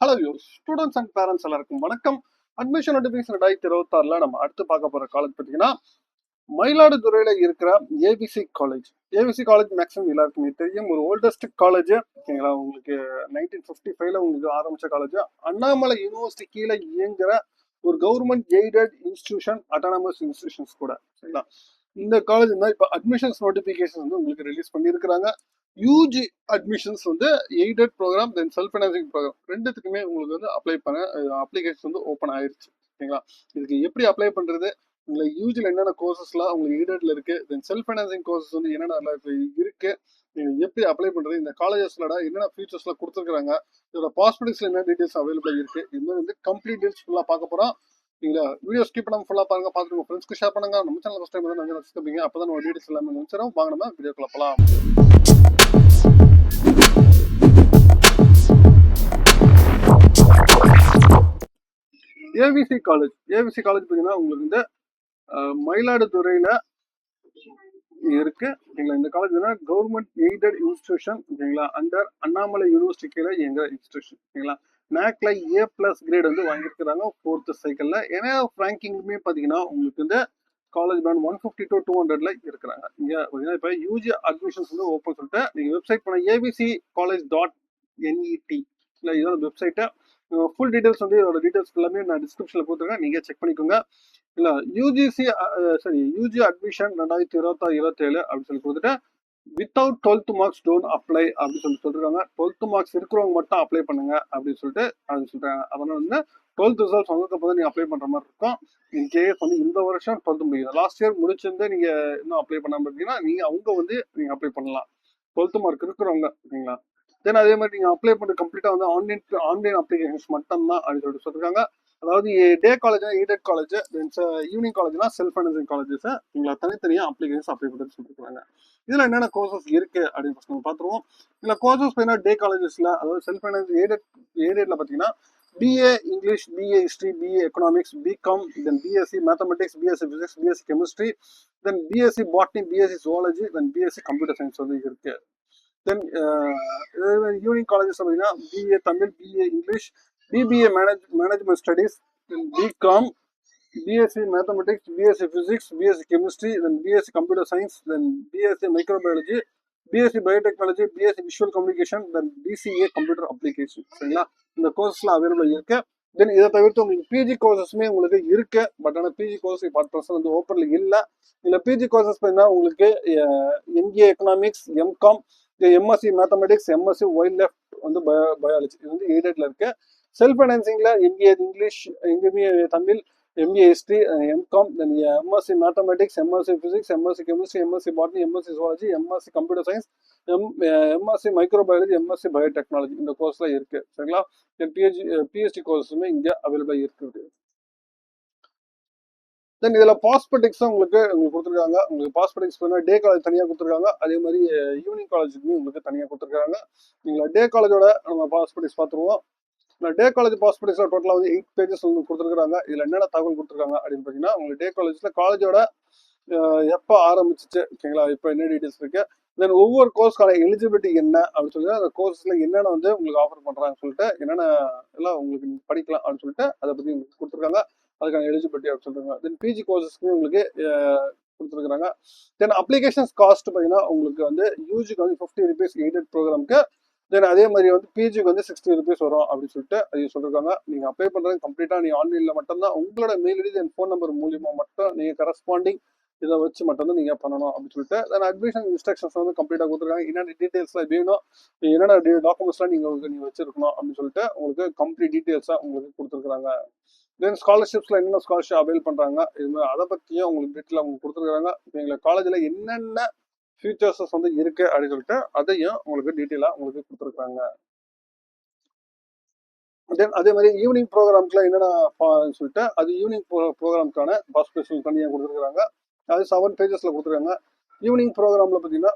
Hello students and parents எல்லாருக்கும் வணக்கம். Admission notification 2026 நம்ம அடுத்து பார்க்க போற காலேஜ் பார்த்தீங்கன்னா மயிலாடுதுறையில இருக்கிற ABC college. ABC college maximum எல்லாருக்குமே தெரியும், ஒரு ஓல்டஸ்ட் காலேஜ். ஓகேங்களா, உங்களுக்கு 1955 உங்களுக்கு ஆரம்பிச்ச காலேஜ். அண்ணாமலை யூனிவர்சிட்டி கீழே இயங்குற ஒரு government aided institution, autonomous institutions கூட. சரிங்களா, இந்த காலேஜ் தான் இப்போ அட்மிஷன்ஸ் நோட்டிபிகேஷன் வந்து உங்களுக்கு ரிலீஸ் பண்ணியிருக்கிறாங்க. யூஜி அட்மிஷன்ஸ் வந்து aided programme then self financing programme ரெண்டுத்துக்குமே உங்களுக்கு வந்து அப்ளை பண்ண அப்ளிகேஷன் வந்து ஓப்பன் ஆயிருச்சு. ஓகேங்களா, இதுக்கு எப்படி அப்ளை பண்றது, உங்களுக்கு யூஜியில் என்னென்ன கோர்சஸ்லாம் உங்களுக்கு எய்டட்ல இருக்கு, தென் செல்ஃப் ஃபைனான்சிங் கோர்சஸ் வந்து என்னென்ன இருக்கு, நீங்க எப்படி அப்ளை பண்றது, இந்த காலேஜஸ்ல என்னென்ன ஃபீச்சர்ஸ்லாம் கொடுத்துருக்காங்க, இதோட பாஸ்போர்ட்ஸ்ல என்ன டீடைல்ஸ் அவைலபிள் இருக்கு, இது வந்து கம்ப்ளீட் டீடைல்ஸ் ஃபுல்லாக பார்க்க போறோம். நீங்களா வீடியோ ஸ்கிப் பண்ணாம ஃபுல்லாக பாருங்க, பார்த்துட்டு உங்க ஃப்ரெண்ட்ஸ்க்கு ஷேர் பண்ணுங்க. நம்ம சேனல் ஃபர்ஸ்ட் டைம் வந்து சப்ஸ்கிரைப் அப்பதான் நம்ம டீடைல்ஸ் எல்லாமே நினைச்சிடும். வாங்க நம்ம வீடியோக்குள்ள போகலாம். ஏவிசி காலேஜ் பார்த்தீங்கன்னா உங்களுக்கு இந்த மயிலாடுதுறையில இருக்கு. ஓகேங்களா, இந்த காலேஜ் கவர்மெண்ட் எய்டட் இன்ஸ்டிடியூஷன். ஓகேங்களா, அண்டர் அண்ணாமலை யூனிவர்சிட்டி கீழே எங்க இன்ஸ்டிடியூஷன். ஓகேங்களா, நாக்ல A+ கிரேட் வந்து வாங்கியிருக்கிறாங்க 4th சைக்கிள்ல. ஏன்னா ரேங்கிங்குமே பார்த்தீங்கன்னா உங்களுக்கு இந்த காலேஜ் பேண்ட் 150 to 200ல இருக்கிறாங்க. இங்க இப்போ யூஜி அட்மிஷன்ஸ் வந்து ஓப்பன் சொல்லிட்டு நீங்க வெப்சைட் பண்ண abccollege.net இல்லை, இதோட வெப்சைட்டை ஃபுல் டீடைல்ஸ் வந்து இதோட டீடைல்ஸ் எல்லாமே நான் டிஸ்கிரிப்ஷன்ல கொடுத்துருக்கேன், நீங்க செக் பண்ணிக்கோங்க. இல்ல யூஜி அட்மிஷன் 2026-27 அப்படின்னு சொல்லி கொடுத்துட்டு without 12th marks don't apply அப்படின்னு சொல்லிருக்காங்க. 12th மார்க்ஸ் இருக்கிறவங்க மட்டும் அப்ளை பண்ணுங்க அப்படின்னு சொல்லிட்டு அது சொல்றாங்க. அதனால வந்து 12th ரிசல்ட்ஸ் வந்ததுக்கு அப்புறம் நீங்க அப்ளை பண்ற மாதிரி இருக்கும். இன்கேஸ் வந்து இந்த வருஷம் 12th முடியுது, லாஸ்ட் இயர் முடிச்சிருந்து நீங்க இன்னும் அப்ளை பண்ணாம இருக்கீங்கன்னா நீங்க நீங்க அப்ளை பண்ணலாம் 12th மார்க் இருக்கிறவங்க. ஓகேங்களா, தென் அதே மாதிரி நீங்க அப்ளை பண்ண கம்ப்ளீட்டா வந்து ஆன்லைன் அப்ளிகேஷன்ஸ் மட்டும் தான் அப்படின்னு சொல்லிட்டு சொல்லிருக்காங்க. அதாவது day college aided college, evening காலேஜ்னா செல்ஃப் ஃபைனான்சிங் காலேஜஸ் நீங்களா தனித்தனியா அப்ளிகேஷன்ஸ் அப்ளை பண்ணி சொல்லிருக்காங்க. இதுல என்னென்ன கோர்சஸ் இருக்கு அப்படின்னு நம்ம பார்த்துருவோம். இதுல கோர்சஸ் பார்த்தீங்கன்னா டே காலேஜஸ்ல, அதாவது செல்ஃப் ஃபைனான்ஸ் எய்டட்ல பார்த்தீங்கன்னா BA English, BA history, BA economics, BCom, then BSc mathematics, BSc physics, BSc chemistry, then BSc botany, BSc zoology, then BSc computer science வந்து இருக்கு. தென் ஈவினிங் காலேஜஸ் பார்த்தீங்கன்னா BA Tamil, BA English, BBA management studies, BCom, BSc mathematics, BSc physics, BSc chemistry, then BSc computer science, then BSc microbiology, BSc biotechnology, BSc visual communication, then BCA computer application. சரிங்களா, இந்த கோர்ஸ்லாம் available இருக்கு. தென் இதை தவிர்த்து உங்களுக்கு PG கோர்சஸ்மே உங்களுக்கு இருக்கு. But ஆனால் PG course இப்போ வந்து ஓப்பன்ல இல்லை. இல்லை பிஜி கோர்சஸ் பார்த்தீங்கன்னா உங்களுக்கு MBA economics, MCOM, MSc mathematics, MSc wild life வந்து பயாலஜி, இது வந்து எய்டட்ல இருக்கு. செல்ஃப் ஃபைனான்சிங்ல MBA English, MBA Tamil, MBA history, MCOM, then MSc mathematics, MSc physics, MSc chemistry, MSc botany, MSc zoology, MSc computer science, MSc microbiology, MSc biotechnology, இந்த கோர்ஸ்லாம் இருக்கு. சரிங்களா, PhD கோர்ஸுமே இங்க அவைலபிளா இருக்குது. தென் இதுல பாஸ்பெட்டிக்ஸ் உங்களுக்கு கொடுத்துருக்காங்க. உங்களுக்கு பாஸ்பெட்டிக்ஸ் டே காலேஜ் தனியாக கொடுத்துருக்காங்க, அதே மாதிரி ஈவினிங் காலேஜுக்குமே உங்களுக்கு தனியாக கொடுத்துருக்காங்க. நீங்களா டே காலேஜோட நம்ம பாஸ்பெட்டிக்ஸ் பார்த்துருவோம். டே காலேஜ் பாஸ்பெட்டிக்ஸ்ல டோட்டலாக வந்து 8 பேஜஸ் வந்து கொடுத்துருக்காங்க. இதுல என்னென்ன தகவல் கொடுத்துருக்காங்க அப்படின்னு பார்த்தீங்கன்னா, உங்களுக்கு டே காலேஜ்ல காலேஜோட எப்போ ஆரம்பிச்சிச்சு, ஓகேங்களா, இப்போ என்ன டீடைல்ஸ் இருக்கு, தென் ஒவ்வொரு கோர்ஸ்க்கான எலிஜிபிலிட்டி என்ன அப்படின்னு சொல்லி அந்த கோர்ஸ்ல என்னென்ன வந்து உங்களுக்கு ஆஃபர் பண்றாங்கன்னு சொல்லிட்டு என்னென்ன எல்லாம் உங்களுக்கு படிக்கலாம் அப்படின்னு சொல்லிட்டு அதை பத்தி உங்களுக்கு கொடுத்துருக்காங்க. அதுக்கான எலிஜிபிலிட்டி அப்படின்னு சொல்றாங்க. தென் பிஜி கோர்சஸ்க்குமே உங்களுக்கு கொடுத்துருக்காங்க. தென் அப்ளிகேஷன்ஸ் காஸ்ட் பார்த்தீங்கன்னா உங்களுக்கு வந்து யூஜிக்கு வந்து 50 rupees எய்டட் ப்ரோக்ராம்க்கு, தென் அதே மாதிரி வந்து பிஜிக்கு வந்து 60 rupees வரும் அப்படின்னு சொல்லிட்டு அதையும் சொல்லிருக்காங்க. நீங்க அப்ளை பண்றது கம்ப்ளீட்டா நீங்க ஆன்லைன்ல மட்டும்தான், உங்களோட mail ID then phone number மூலியமா மட்டும் நீங்க கரஸ்பாண்டிங் இதை வச்சு மட்டும்தான் நீங்க பண்ணணும் அப்படின்னு சொல்லிட்டு தென் அட்மிஷன் இன்ஸ்ட்ரக்ஷன்ஸ் வந்து கம்ப்ளீட்டா கொடுத்துருக்காங்க. என்னென்ன டீடைல்ஸ்லாம் வேணும், என்னென்ன டாக்குமெண்ட்ஸ்லாம் நீங்க வச்சிருக்கணும் அப்படின்னு சொல்லிட்டு உங்களுக்கு கம்ப்ளீட் டீடைல்ஸா உங்களுக்கு கொடுத்துருக்காங்க. தென் ஸ்காலர்ஷிப்ஸ்ல என்னென்ன ஸ்காலர்ஷிப் அவைல் பண்றாங்க, இது அதை பத்தியும் உங்களுக்கு டீட்டெயில் அவங்க கொடுத்துருக்காங்க. எங்களை காலேஜ்ல என்னென்ன ஃபியூச்சர்ஸஸ் வந்து இருக்கு அப்படின்னு சொல்லிட்டு அதையும் உங்களுக்கு டீட்டெயிலா உங்களுக்கு கொடுத்துருக்காங்க. தென் அதே மாதிரி ஈவினிங் ப்ரோக்ராம்ஸ்ல என்னென்ன சொல்லிட்டு அது ஈவினிங் ப்ரோக்ராம்க்கான பாஸ்பேஷன் தனியாக கொடுத்துருக்காங்க. அது 7 பேஜஸ்ல கொடுத்துருக்காங்க. ஈவினிங் ப்ரோக்ராம்ல பார்த்தீங்கன்னா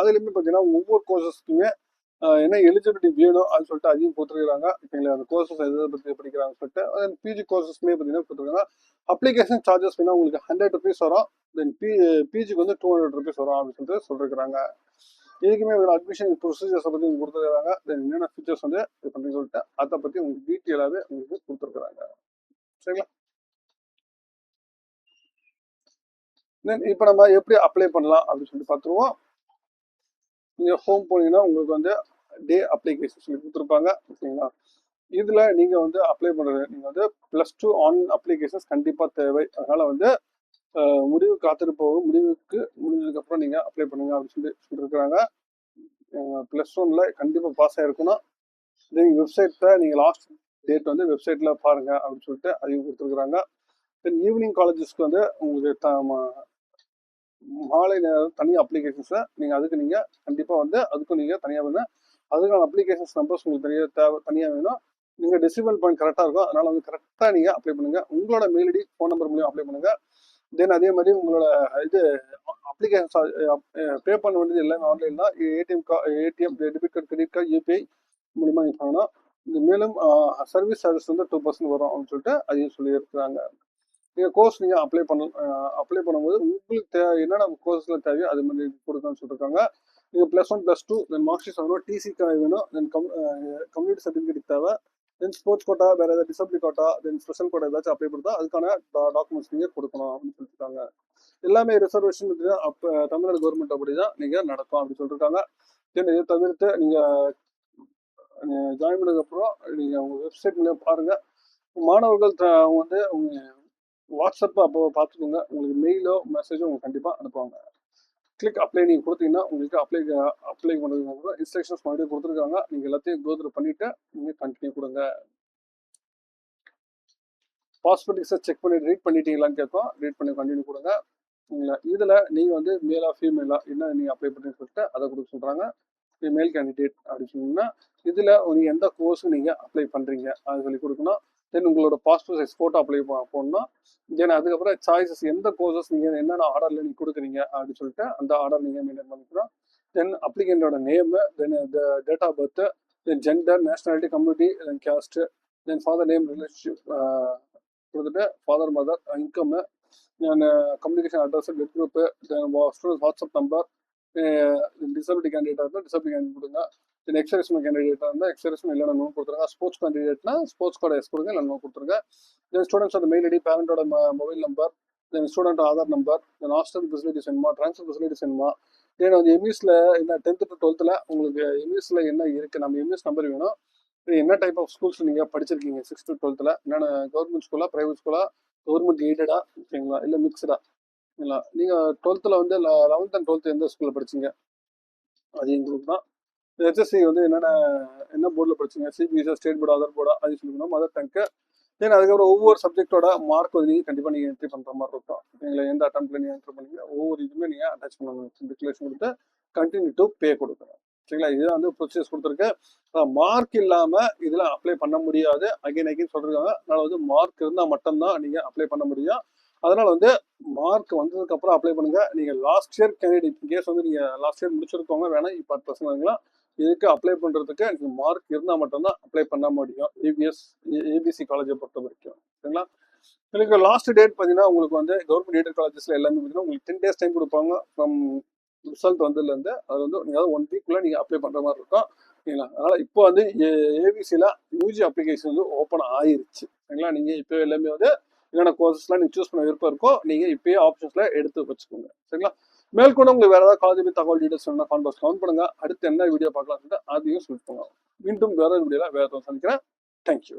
அதுலயுமே பார்த்தீங்கன்னா ஒவ்வொரு கோர்சஸ்க்குமே என்ன எலிஜிபிலிட்டி வேணும் அப்படின்னு சொல்லிட்டு அதையும் கொடுத்துருக்காங்க. ஓகேங்களா, அந்த கோர்சஸ் எதை பற்றி படிக்கிறாங்கன்னு சொல்லிட்டு பிஜி கோர்சஸ்மே பார்த்தீங்கன்னா கொடுத்துருக்காங்க. அப்ளிகேஷன் சார்ஜஸ் வேணா உங்களுக்கு 100 rupees வரும், தென் பிஜிக்கு வந்து 200 rupees வரும் அப்படின்னு சொல்லிட்டு சொல்லிருக்காங்க. இதுக்குமே ஒரு அட்மிஷன் ப்ரொசீஜர்ஸை பற்றி உங்களுக்கு கொடுத்துருக்காங்க. தென் என்னென்ன ஃபீச்சர்ஸ் வந்து இது பண்ணி சொல்லிட்டு அதை பற்றி உங்களுக்கு டீட்டெயிலாகவே உங்களுக்கு கொடுத்துருக்குறாங்க. சரிங்களா? தென் இப்போ நம்ம எப்படி அப்ளை பண்ணலாம் அப்படின்னு சொல்லி பார்த்துருவோம். நீங்கள் ஹோம் போனீங்கன்னா உங்களுக்கு வந்து டே அப்ளிகேஷன் சொல்லி கொடுத்துருப்பாங்க. ஓகேங்களா? இதில் நீங்கள் வந்து அப்ளை பண்ணுறது நீங்கள் வந்து +2 ஆன்லைன் அப்ளிகேஷன்ஸ் கண்டிப்பாக தேவை. அதனால் வந்து முடிவு காத்துட்டு போகும், முடிவுக்கு முடிஞ்சதுக்கப்புறம் நீங்கள் அப்ளை பண்ணுங்க அப்படின்னு சொல்லி சொல்லியிருக்கிறாங்க. +1ல கண்டிப்பாக பாஸ் ஆகிருக்கணும். நீங்கள் வெப்சைட்டில் நீங்கள் லாஸ்ட் டேட் வந்து வெப்சைட்டில் பாருங்கள் அப்படின்னு சொல்லிட்டு அதையும் கொடுத்துருக்குறாங்க. தென் ஈவினிங் காலேஜஸ்க்கு வந்து உங்களுக்கு மாலை நேரம் தனி அப்ளிகேஷன்ஸை நீங்கள் கண்டிப்பாக வந்து அதுக்கும் நீங்கள் தனியாக வேணும். அதுக்கான அப்ளிகேஷன்ஸ் நம்பர்ஸ் உங்களுக்கு தனியாக வேணும். நீங்கள் டெசிபல் பாயிண்ட் கரெக்டாக இருக்கும். அதனால் வந்து கரெக்டாக நீங்கள் அப்ளை பண்ணுங்கள். உங்களோட மெயில் ஐடி ஃபோன் நம்பர் மூலியம் அப்ளை பண்ணுங்கள். தென் அதே மாதிரி உங்களோட இது அப்ளிகேஷன்ஸ் பே பண்ண வேண்டியது எல்லாமே ஆன்லைன் தான். ATM debit card credit card UPI மூலிமா நீங்கள் பண்ணணும். மேலும் சர்வீஸ் சார்ஜஸ் வந்து 2% வரும் அப்படின்னு சொல்லிட்டு அதையும் சொல்லியிருக்கிறாங்க. நீங்கள் கோர்ஸ் நீங்கள் அப்ளை பண்ணும்போது உங்களுக்கு என்னென்ன கோர்ஸில் தேவையோ அது மாதிரி கொடுக்கணும்னு சொல்லியிருக்காங்க. நீங்கள் +1 +2 தென் மார்க் ஷீட் வேணும், டிசி வேணும், தென் கம்யூனிட்டி சர்டிஃபிகேட் தேவை, தென் ஸ்போர்ட்ஸ் கோட்டா, வேறு ஏதாவது disability quota, then special quota ஏதாச்சும் அப்ளை பண்ணுறதா அதுக்கான டாக்குமெண்ட்ஸ் நீங்கள் கொடுக்கணும் அப்படின்னு சொல்லியிருக்காங்க. எல்லாமே ரிசர்வேஷன் அப்போ தமிழ்நாடு கவர்மெண்ட் அப்படி தான் நீங்கள் நடக்கும் அப்படின்னு சொல்லியிருக்காங்க. தென் இதை தவிர்த்து நீங்கள் ஜாயின் பண்ணதுக்கப்புறம் நீங்கள் உங்கள் வெப்சைட்ல பாருங்கள். மாணவர்கள் அவங்க வந்து அவங்க வாட்ஸ்அப் அப்போ பார்த்துக்கோங்க. உங்களுக்கு மெயிலோ மெசேஜோ உங்களுக்கு கண்டிப்பாக அனுப்புவாங்க. கிளிக் அப்ளை நீங்கள் கொடுத்தீங்கன்னா உங்களுக்கு அப்ளை பண்ணுறதுக்கு இன்ஸ்ட்ரக்ஷன்ஸ் மறுபடியும் கொடுத்துருக்காங்க. நீங்கள் எல்லாத்தையும் கோத்ரூ பண்ணிவிட்டு நீங்கள் கண்டினியூ கொடுங்க. பாஸ்போர்ட் செக் பண்ணி ரீட் பண்ணிட்டீங்களான்னு கேட்கும். ரீட் பண்ணி கண்டினியூ கொடுங்க. இதில் நீங்கள் வந்து மேலா ஃபீமேலா என்ன நீங்கள் அப்ளை பண்ணுறீங்கன்னு சொல்லிட்டு அதை கொடுக்க சொல்கிறாங்க. மேல் கேண்டிடேட் அப்படின்னு சொன்னீங்கன்னா இதில் நீங்கள் எந்த கோர்ஸுக்கு நீங்கள் அப்ளை பண்ணுறீங்க அது சொல்லி கொடுக்கணும். தென் உங்களோட பாஸ்போர்ட் சைஸ் ஃபோட்டோ அப்ளை போடணும். தென் அதுக்கப்புறம் சாய்ஸஸ் எந்த கோர்சஸ் நீங்கள் என்னென்ன ஆர்டரில் நீங்கள் கொடுக்குறீங்க அப்படின்னு சொல்லிட்டு அந்த ஆர்டர் நீங்கள் மெயின்டைன் பண்ணிக்கணும். தென் அப்ளிகண்டோட name, then date of birth, then gender, nationality, community, then caste, then father name, relationship கொடுத்துட்டு father mother, income, communication address, blood group, then student WhatsApp number, disability கேண்டிடேட்டாக இருந்தால் டிசபிலிட்டி கேண்டிடேட் கொடுங்க. தென் ex-servicemen கேண்டிடேட்டாக இருந்தால் ex-servicemen இல்லைனா note கொடுத்துருங்க. Sports கேண்டிடேட்னா sports கோட S கொடுங்க, இல்லை நோட் கொடுத்துருங்க. தென் ஸ்டூடெண்ட்ஸோட மெயில் ஐடி, பேரண்டோட மொபைல் நம்பர், தென் ஸ்டூடெண்ட் ஆதார் நம்பர், தென் ஹாஸ்டல் ஃபெசிலிட்டிஸ் வேணுமா, ட்ரான்ஸ்ஃபர் ஃபெசிலிட்டிஸ் வேணுமா, தென் வந்து எம்இஎஸ்ல என்ன 10th to 12th உங்களுக்கு எம்இஎஸ்ல என்ன இருக்குது, நம்ம எம்இஎஸ் நம்பர் வேணும். என்ன டைப் ஆஃப் ஸ்கூல்ஸ் நீங்கள் படிச்சிருக்கீங்க 6th to 12th என்னென்ன கவர்மெண்ட் ஸ்கூலா, ப்ரைவேட் ஸ்கூலா, கவர்மெண்ட் எய்டடா, ஓகேங்களா, இல்லை மிக்சடா, ஓகேங்களா. நீங்கள் 12th வந்து 11th and 12th எந்த ஸ்கூலில் படிச்சிங்க அது எங்களுக்கு தான். HSC வந்து என்ன போர்டில் படிச்சிங்க, சிபிஎஸ்சி, ஸ்டேட் போர்டு, அதர் போர்டா, அது சொல்லிக்கணும். மதர் டங்க்கு. தென் அதுக்கப்புறம் ஒவ்வொரு சப்ஜெக்டோட மார்க் வந்து நீங்கள் கண்டிப்பாக நீங்கள் என்ட்ரி பண்ணுற மாதிரி இருக்கும். நீங்களை எந்த அட்டம்ப்ட்ல நீங்கள் என்ட்ரி பண்ணீங்க ஒவ்வொரு இதுவுமே நீங்கள் அட்டாச் பண்ணணும். டிக்ளரேஷன் கொடுத்து கண்டினியூ டு பே கொடுக்கணும். சரிங்களா? இதுதான் வந்து ப்ரொசீஜர்ஸ் கொடுத்துருக்கு. மார்க் இல்லாமல் இதில் அப்ளை பண்ண முடியாது. அகைன் சொல்லிருக்காங்க. அதனால் வந்து மார்க் இருந்தால் மட்டும்தான் நீங்கள் அப்ளை பண்ண முடியும். அதனால் வந்து மார்க் வந்ததுக்கப்புறம் அப்ளை பண்ணுங்கள். நீங்கள் லாஸ்ட் இயர் கேண்டிடேட் கேஸ் வந்து நீங்கள் லாஸ்ட் இயர் முடிச்சிருக்கோங்க வேணால் இப்போ பசங்களாம் இதுக்கு அப்ளை பண்ணுறதுக்கு நீங்கள் மார்க் இருந்தால் மட்டும்தான் அப்ளை பண்ண முடியும். ஏபிசி காலேஜை பொறுத்த வரைக்கும். சரிங்களா? எனக்கு லாஸ்ட் டேட் பார்த்தீங்கன்னா உங்களுக்கு வந்து கவர்மெண்ட் எய்டட் காலேஜஸில் எல்லாமே பார்த்தீங்கன்னா உங்களுக்கு 10 days டைம் கொடுப்பாங்க ஃப்ரம் ரிசல்ட் வந்ததுலேருந்து. அது வந்து நீங்கள் 1 weekக்குள்ளே நீங்கள் அப்ளை பண்ணுற மாதிரி இருக்கும். சரிங்களா? அதனால் இப்போ வந்து ஏபிசியில் யூஜி அப்ளிகேஷன் வந்து ஓப்பன் ஆயிருச்சு. சரிங்களா? நீங்கள் இப்போ எல்லாமே வந்து என்னென்ன கோர்சஸ்லாம் நீங்கள் சூஸ் பண்ண விருப்பம் இருக்கோ நீங்கள் இப்போயே ஆப்ஷன்ஸில் எடுத்து வச்சுக்கோங்க. சரிங்களா? மேற்கொண்டு உங்களுக்கு வேறு ஏதாவது காலேஜ் தகவல் டீட்டெயில்ஸ் வேணும்னா கவுண்ட் பண்ணுங்க. அடுத்து என்ன வீடியோ பார்க்கலாம் அதையும் சொல்லிட்டு போங்க. மீண்டும் வேற வீடியோவில் வேறு சந்திக்கிறேன். தேங்க்யூ.